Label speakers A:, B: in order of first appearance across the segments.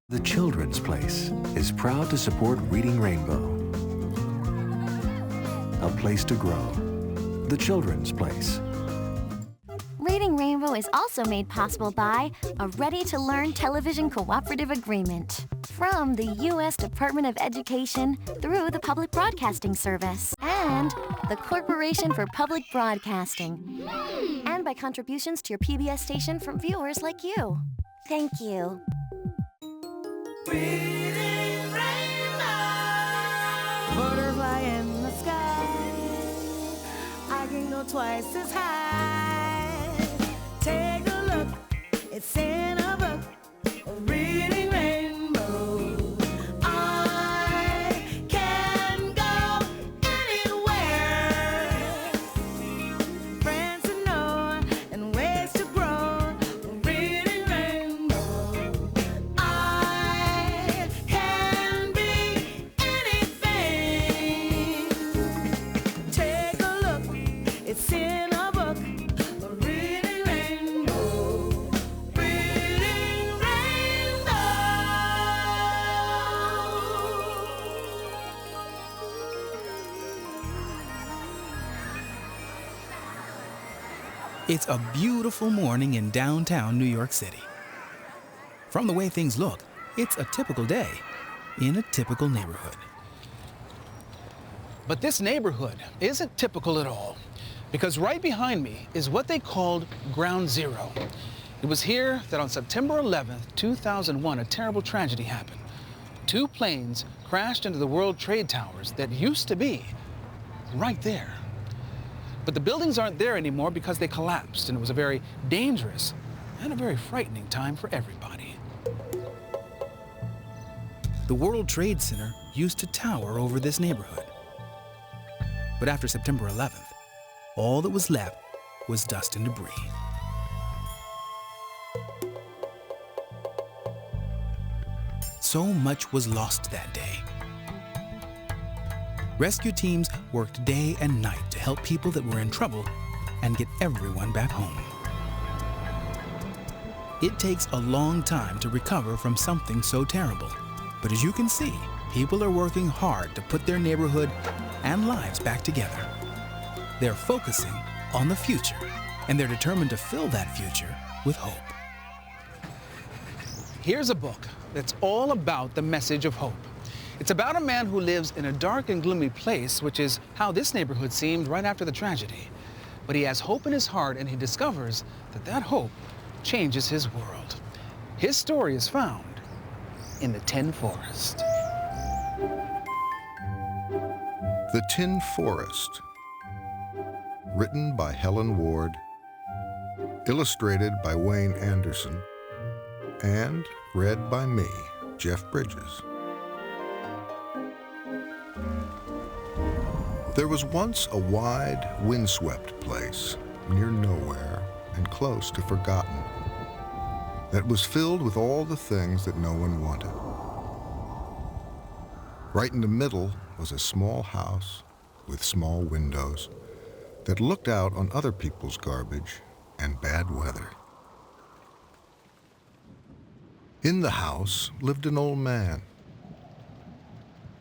A: The Children's Place is proud to support Reading Rainbow, a place to grow. The Children's Place.
B: Reading Rainbow is also made possible by a ready-to-learn television cooperative agreement from the U.S. Department of Education through the Public Broadcasting Service and the Corporation for Public Broadcasting, and by contributions to your PBS station from viewers like you. Thank you.
C: Reading Rainbow. Butterfly in the sky. I can go twice as high. Take a look, it's in a book. Reading Rainbow. I can go anywhere. Friends to know and ways to grow. Reading Rainbow. I can be anything. Take a look, it's in a book. Reading Rainbow. Reading Rainbow.
D: It's a beautiful morning in downtown New York City. From the way things look, it's a typical day in a typical neighborhood. But this neighborhood isn't typical at all, because right behind me is what they called Ground Zero. It was here that on September 11th, 2001, a terrible tragedy happened. 2 planes crashed into the World Trade Towers that used to be right there. But the buildings aren't there anymore because they collapsed, and it was a very dangerous and a very frightening time for everybody. The World Trade Center used to tower over this neighborhood. But after September 11th, all that was left was dust and debris. So much was lost that day. Rescue teams worked day and night to help people that were in trouble and get everyone back home. It takes a long time to recover from something so terrible. But as you can see, people are working hard to put their neighborhood and lives back together. They're focusing on the future, and they're determined to fill that future with hope. Here's a book that's all about the message of hope. It's about a man who lives in a dark and gloomy place, which is how this neighborhood seemed right after the tragedy. But he has hope in his heart, and he discovers that that hope changes his world. His story is found in The Tin Forest.
E: The Tin Forest. Written by Helen Ward, illustrated by Wayne Anderson, and read by me, Jeff Bridges. There was once a wide, windswept place near nowhere and close to forgotten that was filled with all the things that no one wanted. Right in the middle was a small house with small windows that looked out on other people's garbage and bad weather. In the house lived an old man.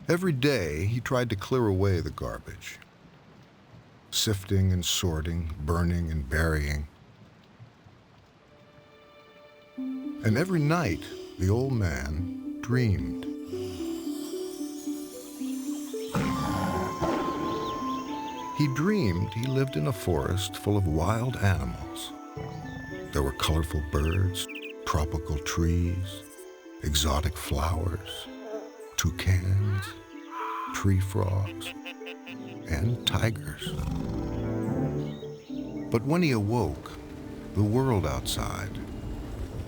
E: Every day he tried to clear away the garbage, sifting and sorting, burning and burying. And every night the old man dreamed. He dreamed he lived in a forest full of wild animals. There were colorful birds, tropical trees, exotic flowers, toucans, tree frogs, and tigers. But when he awoke, the world outside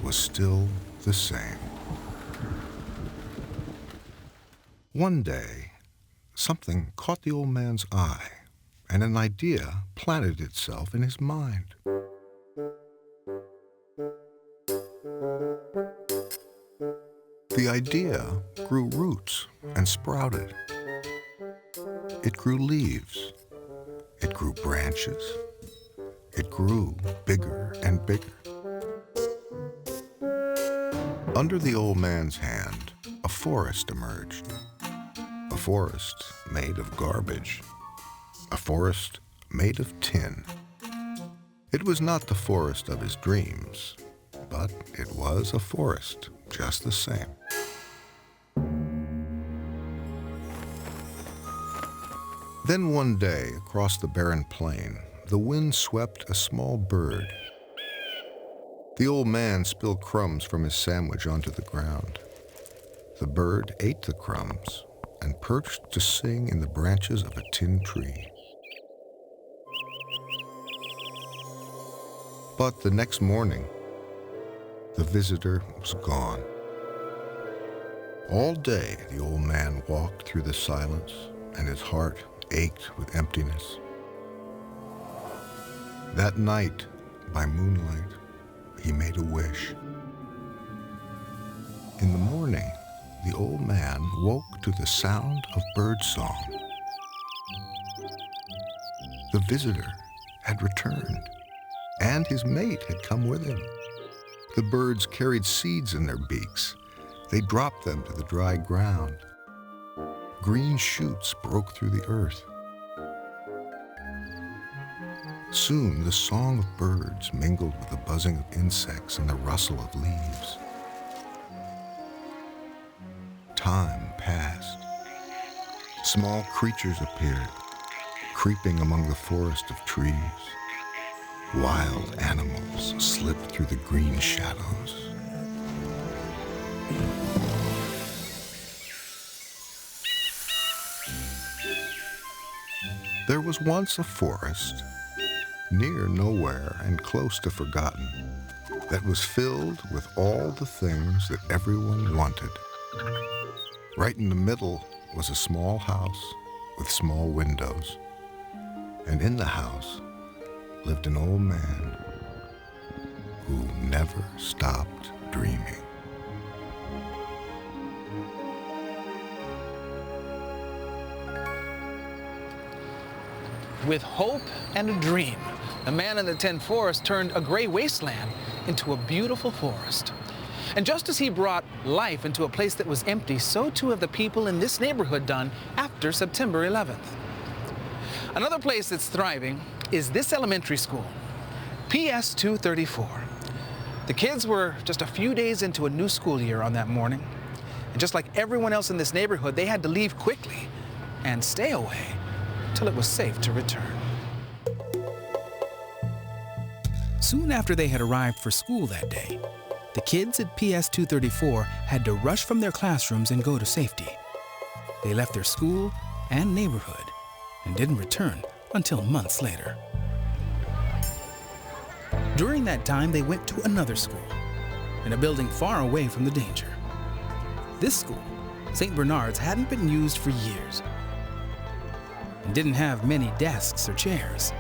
E: was still the same. One day, something caught the old man's eye, and an idea planted itself in his mind. The idea grew roots and sprouted. It grew leaves. It grew branches. It grew bigger and bigger. Under the old man's hand, a forest emerged. A forest made of garbage. A forest made of tin. It was not the forest of his dreams, but it was a forest just the same. Then one day, across the barren plain, the wind swept a small bird. The old man spilled crumbs from his sandwich onto the ground. The bird ate the crumbs and perched to sing in the branches of a tin tree. But the next morning, the visitor was gone. All day, the old man walked through the silence, and his heart ached with emptiness. That night, by moonlight, he made a wish. In the morning, the old man woke to the sound of birdsong. The visitor had returned, and his mate had come with him. The birds carried seeds in their beaks. They dropped them to the dry ground. Green shoots broke through the earth. Soon the song of birds mingled with the buzzing of insects and the rustle of leaves. Time passed. Small creatures appeared, creeping among the forest of trees. Wild animals slipped through the green shadows. There was once a forest, near nowhere and close to forgotten, that was filled with all the things that everyone wanted. Right in the middle was a small house with small windows, and in the house lived an old man who never stopped dreaming.
D: With hope and a dream, the man in the tin forest turned a gray wasteland into a beautiful forest. And just as he brought life into a place that was empty, so too have the people in this neighborhood done after September 11th. Another place that's thriving is this elementary school, PS 234. The kids were just a few days into a new school year on that morning. And just like everyone else in this neighborhood, they had to leave quickly and stay away till it was safe to return. Soon after they had arrived for school that day, the kids at PS 234 had to rush from their classrooms and go to safety. They left their school and neighborhood and didn't return until months later. During that time, they went to another school, in a building far away from the danger. This school, St. Bernard's, hadn't been used for years and didn't have many desks or chairs.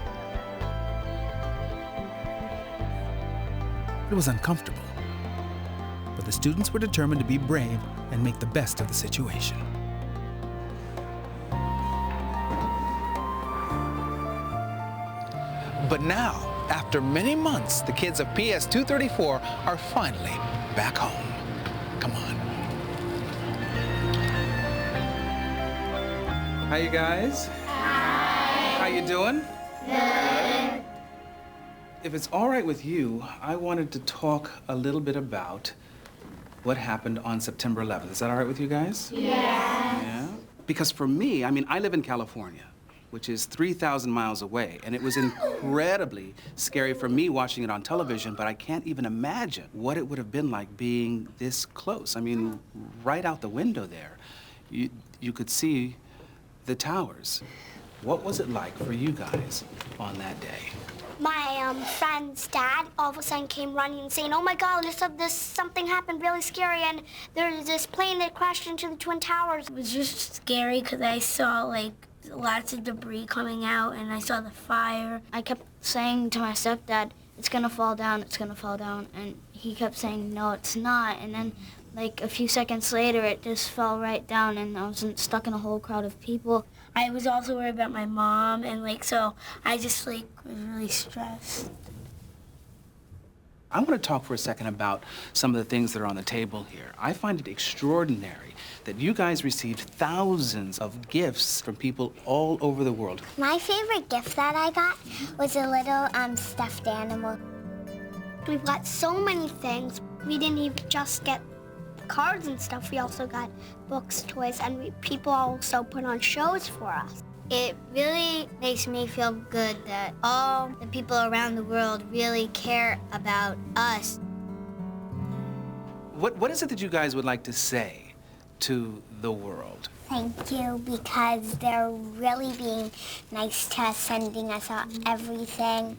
D: It was uncomfortable, but the students were determined to be brave and make the best of the situation. But now, after many months, the kids of PS 234 are finally back home. Come on. Hi, you guys. Hi. How you doing? Good. If it's all right with you, I wanted to talk a little bit about what happened on September 11th. Is that all right with you guys? Yeah. Because for me, I live in California, which is 3,000 miles away, and it was incredibly scary for me watching it on television, but I can't even imagine what it would have been like being this close. Right out the window there, you could see the towers. What was it like for you guys on that day?
F: My friend's dad all of a sudden came running and saying, "Oh my God, this something happened really scary, and there's this plane that crashed into the Twin Towers." It was just scary because I saw lots of debris coming out, and I saw the fire. I kept saying to my stepdad, "It's gonna fall down, it's gonna fall down," and he kept saying, "No, it's not." And then a few seconds later, it just fell right down, and I was stuck in a whole crowd of people. I was also worried about my mom, and so I just was really stressed.
D: I want to talk for a second about some of the things that are on the table here. I find it extraordinary that you guys received thousands of gifts from people all over the world.
F: My favorite gift that I got was a little stuffed animal. We've got so many things. We didn't even just get cards and stuff. We also got books, toys, and people also put on shows for us. It really makes me feel good that all the people around the world really care about us.
D: What is it that you guys would like to say to the world?
F: Thank you, because they're really being nice to us, sending us out everything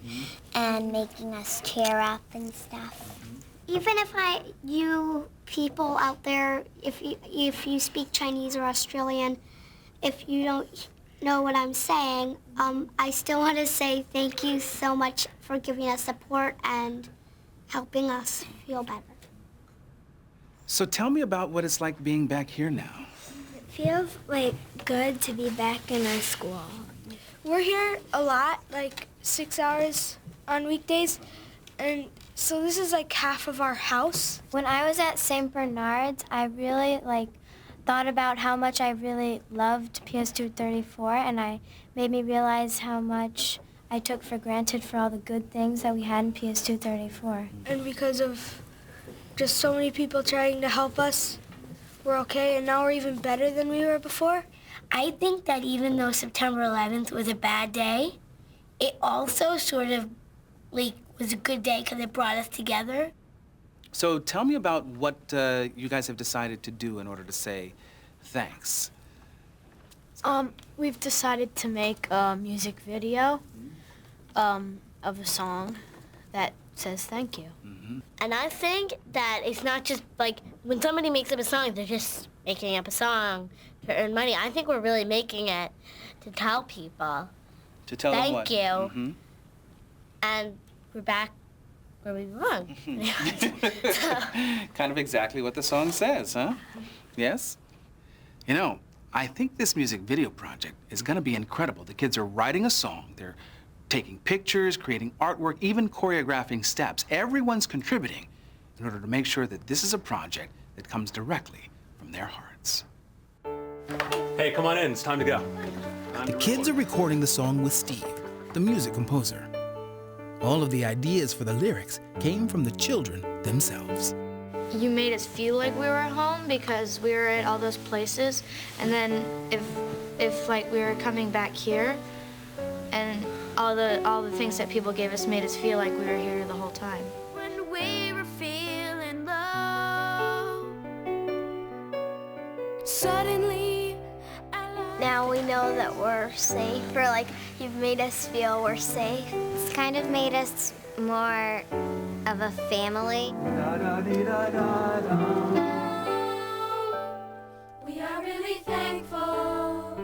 F: and making us cheer up and stuff. Even if you people out there, if you speak Chinese or Australian, if you don't know what I'm saying, I still want to say thank you so much for giving us support and helping us feel better.
D: So tell me about what it's like being back here now.
F: It feels like good to be back in our school.
G: We're here a lot, like 6 hours on weekdays, and so this is like half of our house.
B: When I was at St. Bernard's, I really thought about how much I really loved PS234, and I made me realize how much I took for granted for all the good things that we had in PS234.
G: And because of just so many people trying to help us, we're okay, and now we're even better than we were before.
F: I think that even though September 11th was a bad day, it also sort of was a good day because it brought us together.
D: So tell me about what you guys have decided to do in order to say thanks.
H: We've decided to make a music video of a song that says thank you.
F: And I think that it's not just when somebody makes up a song, they're just making up a song to earn money. I think we're really making it to tell people.
D: To tell them what?
F: Thank you. And we're back where we belong.
D: Kind of exactly what the song says, huh? Yes? You know, I think this music video project is going to be incredible. The kids are writing a song. They're taking pictures, creating artwork, even choreographing steps. Everyone's contributing in order to make sure that this is a project that comes directly from their hearts.
I: Hey, come on in. It's time to go.
D: The kids are recording the song with Steve, the music composer. All of the ideas for the lyrics came from the children themselves.
H: You made us feel like we were at home because we were at all those places, and then if we were coming back here, and all the things that people gave us made us feel like we were here the whole time.
C: When we were feeling low, suddenly
F: Now we know that we're safe, or you've made us feel we're safe. It's kind of made us more of a family.
C: we are really thankful.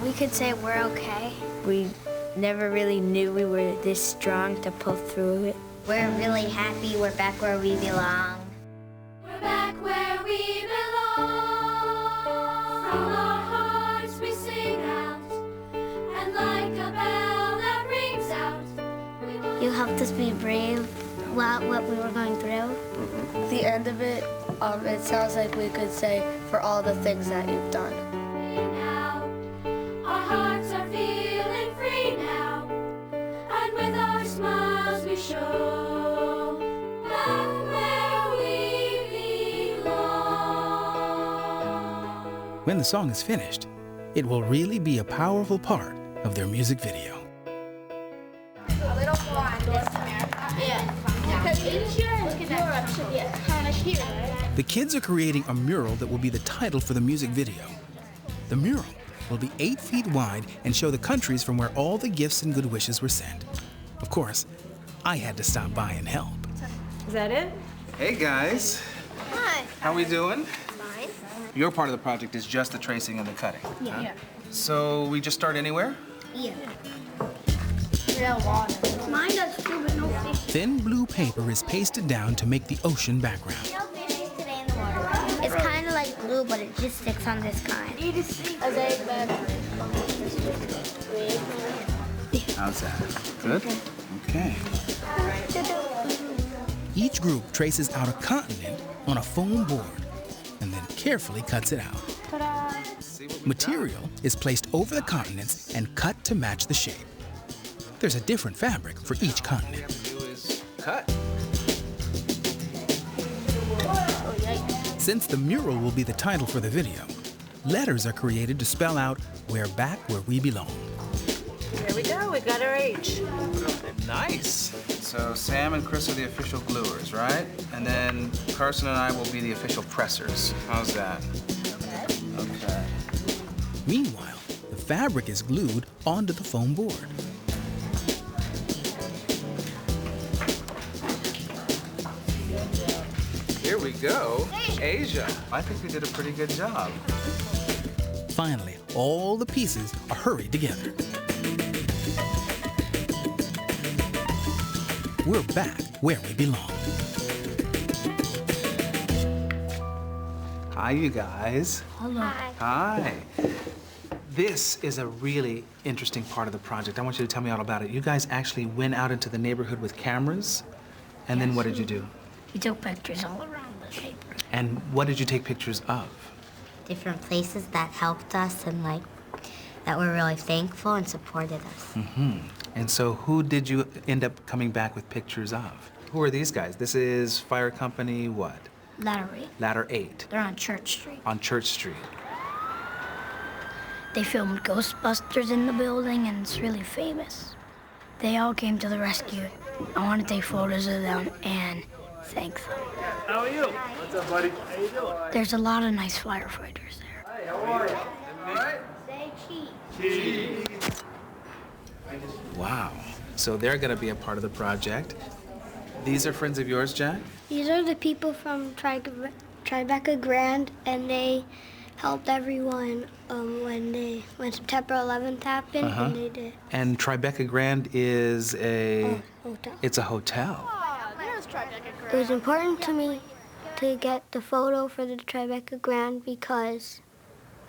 F: We could say we're okay.
J: We never really knew we were this strong to pull through it.
F: We're really happy we're back where we belong.
C: We're back where we belong. From our hearts we sing out, and like a bell that rings out,
F: You helped us be brave while what we were going through.
J: At the end of it, it sounds like we could say, for all the things that you've done.
C: now. Our hearts are feeling free now, and with our smiles we show back where we belong.
D: When the song is finished, it will really be a powerful part of their music video.
G: A little more on North America. Yeah. Because each year in Europe should be kind of here, right?
D: The kids are creating a mural that will be the title for the music video. The mural will be 8 feet wide and show the countries from where all the gifts and good wishes were sent. Of course, I had to stop by and help.
H: Is that it?
D: Hey guys.
F: Hi.
D: How we doing?
F: Fine.
D: Your part of the project is just the tracing and the cutting.
F: Yeah.
D: So we just start anywhere?
F: Yeah.
G: Real water.
F: Mine does too, but no fish.
D: Thin blue paper is pasted down to make the ocean background.
F: No fish today in the water. It's kind of like glue, but it just sticks on this kind.
D: How's that? Good? Okay. Each group traces out a continent on a foam board and then carefully cuts it out.
F: Ta-da!
D: Material is placed over the continents and cut to match the shape. There's a different fabric for each continent. Cut. Since the mural will be the title for the video, letters are created to spell out "We're back where we belong."
K: Here we go, we got our H.
D: Nice. So Sam and Chris are the official gluers, right? And then Carson and I will be the official pressers. How's that? Okay. Meanwhile, the fabric is glued onto the foam board. Here we go. Asia. I think we did a pretty good job. Finally, all the pieces are hurried together. We're back where we belong. Hi, you guys.
F: Hello.
D: Hi. This is a really interesting part of the project. I want you to tell me all about it. You guys actually went out into the neighborhood with cameras, and then what did you do?
F: We took pictures all around the paper.
D: And what did you take pictures of?
L: Different places that helped us and that were really thankful and supported us.
D: Mm-hmm. And so who did you end up coming back with pictures of? Who are these guys? This is Fire Company what?
F: Ladder 8.
D: Ladder 8.
F: They're on Church Street.
D: On Church Street.
F: They filmed Ghostbusters in the building, and it's really famous. They all came to the rescue. I want to take photos of them and thank them.
I: How are you? What's up, buddy? How you doing?
F: There's a lot of nice firefighters there.
I: Hey, how are you? All right?
F: Say cheese.
I: Cheese.
D: Wow. So they're going to be a part of the project. These are friends of yours, Jack?
F: These are the people from Tribeca Grand, and they helped everyone when September 11th happened, and they did.
D: And Tribeca Grand is a...
F: hotel.
D: It's a hotel.
F: It was important to me to get the photo for the Tribeca Grand because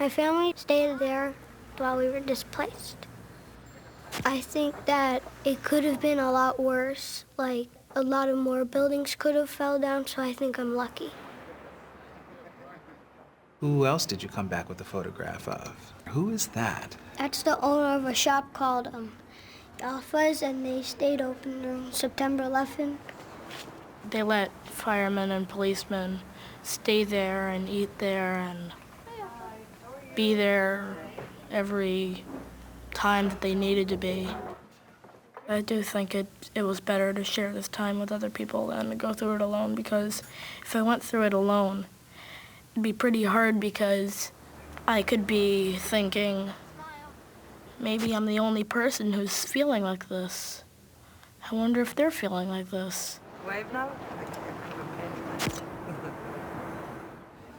F: my family stayed there while we were displaced. I think that it could have been a lot worse, like a lot of more buildings could have fell down, so I think I'm lucky.
D: Who else did you come back with a photograph of? Who is that?
F: That's the owner of a shop called Alpha's, and they stayed open on September 11th.
M: They let firemen and policemen stay there and eat there and be there every time that they needed to be. I do think it was better to share this time with other people than to go through it alone, because if I went through it alone, it'd be pretty hard because I could be thinking, maybe I'm the only person who's feeling like this. I wonder if they're feeling like this.
K: Wave now?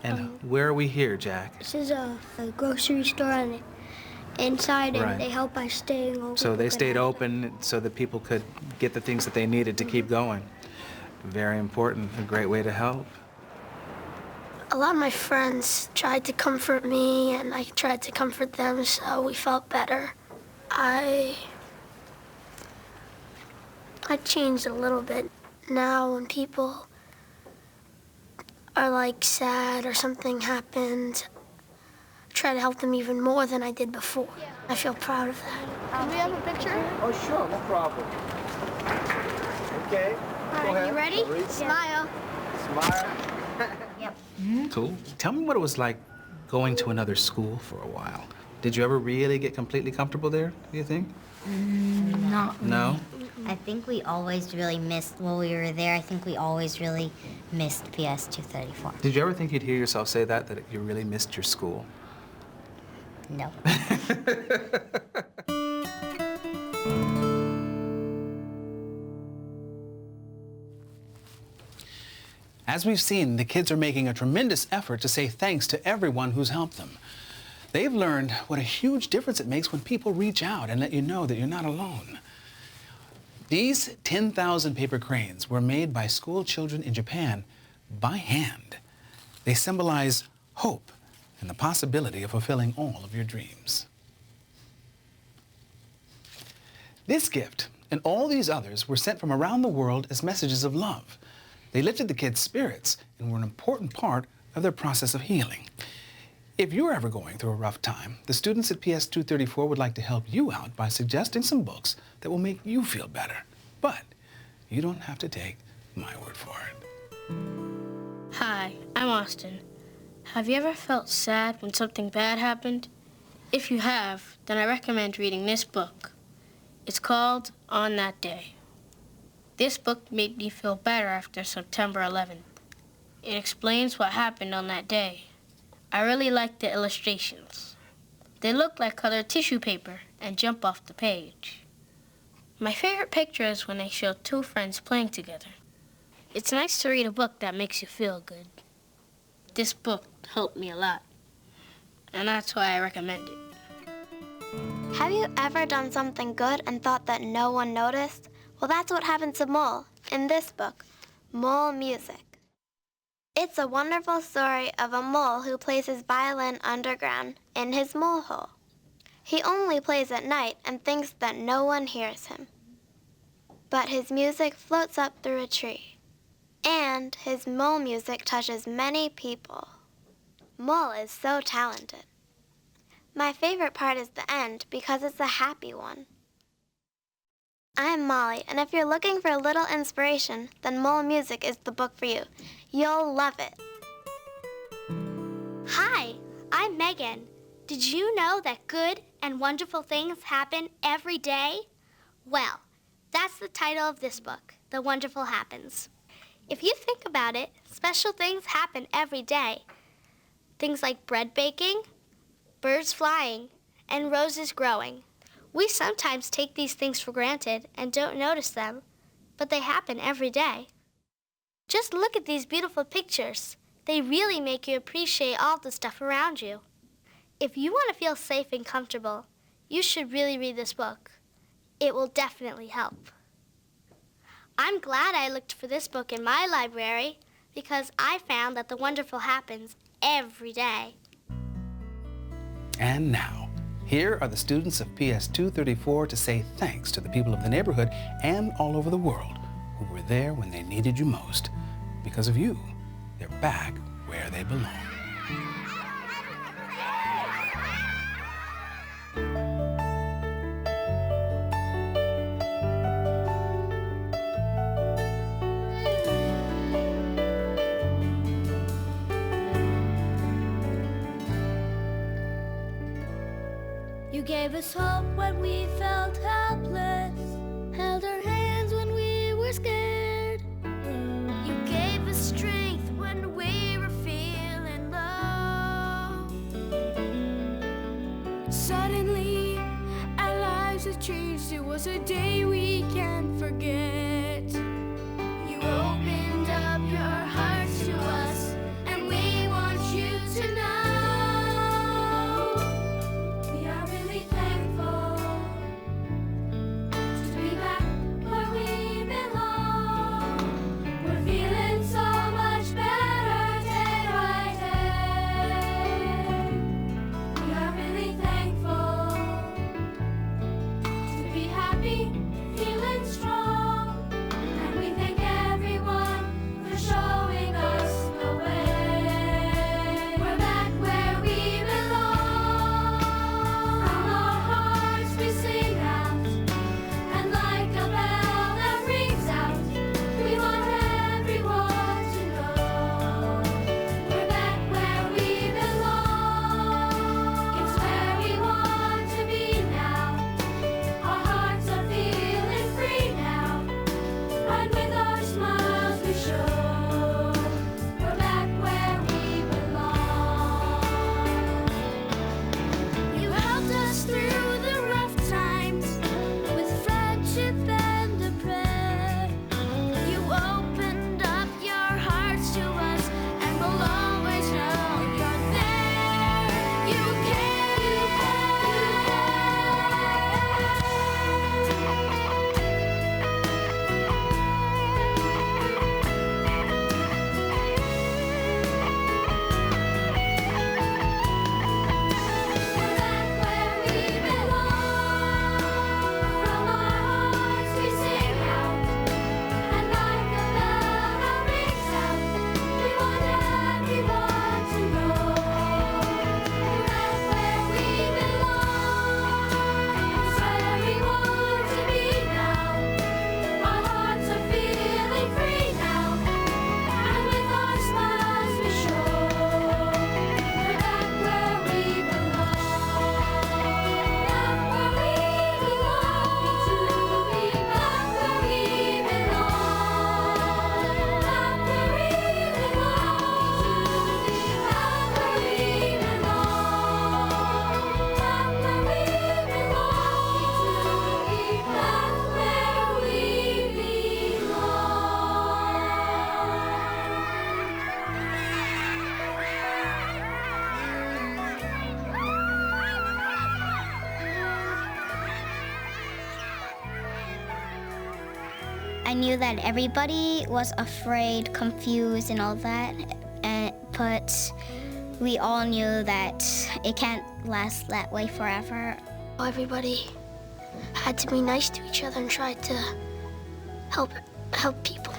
D: And where are we here, Jack?
F: This is a grocery store on the inside, and
D: Right.
F: they help by staying open.
D: So they stayed open so that people could get the things that they needed to keep going. Very important, a great way to help.
F: A lot of my friends tried to comfort me, and I tried to comfort them, so we felt better. I changed a little bit. Now when people are sad or something happened, I try to help them even more than I did before. I feel proud of that. Can we have a picture?
I: Oh, sure, no problem. Okay.
F: All right, you ready? Smile.
I: Smile.
L: Yep.
D: Cool. Tell me what it was like going to another school for a while. Did you ever really get completely comfortable there, do you think?
L: Not really.
D: No?
L: I think we always really missed, while we were there, I think we always really missed PS 234.
D: Did you ever think you'd hear yourself say that you really missed your school?
L: No.
D: As we've seen, the kids are making a tremendous effort to say thanks to everyone who's helped them. They've learned what a huge difference it makes when people reach out and let you know that you're not alone. These 10,000 paper cranes were made by school children in Japan by hand. They symbolize hope and the possibility of fulfilling all of your dreams. This gift and all these others were sent from around the world as messages of love. They lifted the kids' spirits and were an important part of their process of healing. If you're ever going through a rough time, the students at PS 234 would like to help you out by suggesting some books that will make you feel better. But you don't have to take my word for it.
M: Hi, I'm Austin. Have you ever felt sad when something bad happened? If you have, then I recommend reading this book. It's called On That Day. This book made me feel better after September 11th. It explains what happened on that day. I really like the illustrations. They look like colored tissue paper and jump off the page. My favorite picture is when they show two friends playing together. It's nice to read a book that makes you feel good. This book helped me a lot, and that's why I recommend it.
F: Have you ever done something good and thought that no one noticed? Well, that's what happened to Mole in this book, Mole Music. It's a wonderful story of a mole who plays his violin underground in his mole hole. He only plays at night and thinks that no one hears him. But his music floats up through a tree, and his mole music touches many people. Mole is so talented. My favorite part is the end because it's a happy one. I'm Molly, and if you're looking for a little inspiration, then Mole Music is the book for you. You'll love it. Hi, I'm Megan. Did you know that good and wonderful things happen every day? Well, that's the title of this book, The Wonderful Happens. If you think about it, special things happen every day. Things like bread baking, birds flying, and roses growing. We sometimes take these things for granted and don't notice them, but they happen every day. Just look at these beautiful pictures. They really make you appreciate all the stuff around you. If you want to feel safe and comfortable, you should really read this book. It will definitely help. I'm glad I looked for this book in my library because I found that the wonderful happens every day.
D: And now, here are the students of PS 234 to say thanks to the people of the neighborhood and all over the world who were there when they needed you most. Because of you, they're back where they belong.
C: You gave us hope when we felt helpless, held our hands when we were scared. You gave us strength when we were feeling low. Suddenly, our lives have changed. It was a day we can't forget. You opened up your hearts to us, and we want you to know. Happy
F: I knew that everybody was afraid, confused, and all that, but we all knew that it can't last that way forever.
G: Everybody had to be nice to each other and try to help people.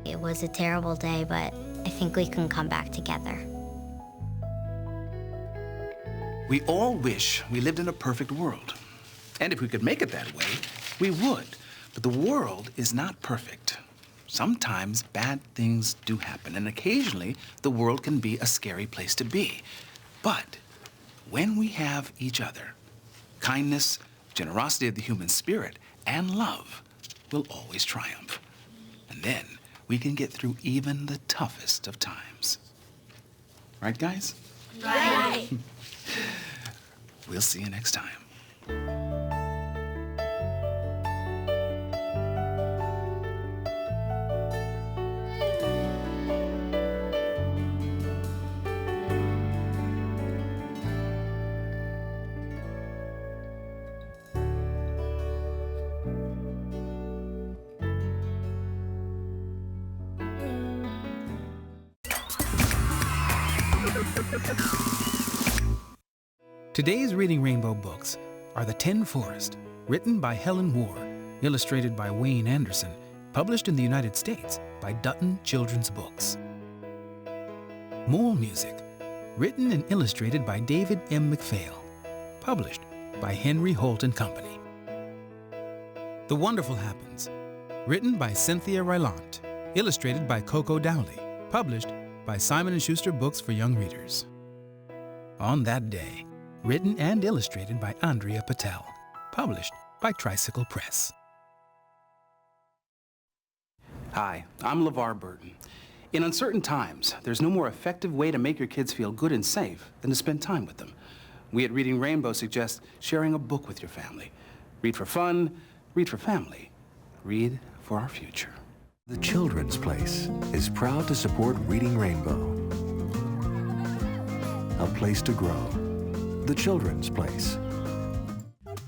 L: It was a terrible day, but I think we can come back together.
D: We all wish we lived in a perfect world. And if we could make it that way, we would. But the world is not perfect. Sometimes bad things do happen, and occasionally the world can be a scary place to be. But when we have each other, kindness, generosity of the human spirit, and love will always triumph. And then we can get through even the toughest of times. Right, guys?
C: Right.
D: We'll see you next time. Today's Reading Rainbow books are The Tin Forest, written by Helen Ward, illustrated by Wayne Anderson, published in the United States by Dutton Children's Books. Mole Music, written and illustrated by David M. McPhail, published by Henry Holt & Company. The Wonderful Happens, written by Cynthia Rylant, illustrated by Coco Dowley, published by Simon & Schuster Books for Young Readers. On That Day, written and illustrated by Andrea Patel, published by Tricycle Press. Hi, I'm LeVar Burton. In uncertain times, there's no more effective way to make your kids feel good and safe than to spend time with them. We at Reading Rainbow suggest sharing a book with your family. Read for fun, read for family, read for our future.
A: The Children's Place is proud to support Reading Rainbow, a place to grow. The Children's Place.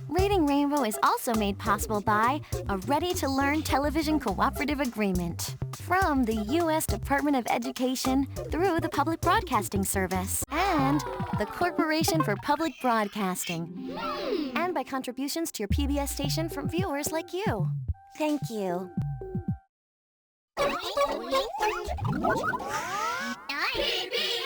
B: Reading Rainbow is also made possible by a ready-to-learn television cooperative agreement from the U.S. Department of Education through the Public Broadcasting Service and the Corporation for Public Broadcasting, and by contributions to your PBS station from viewers like you. Thank you.
C: PBS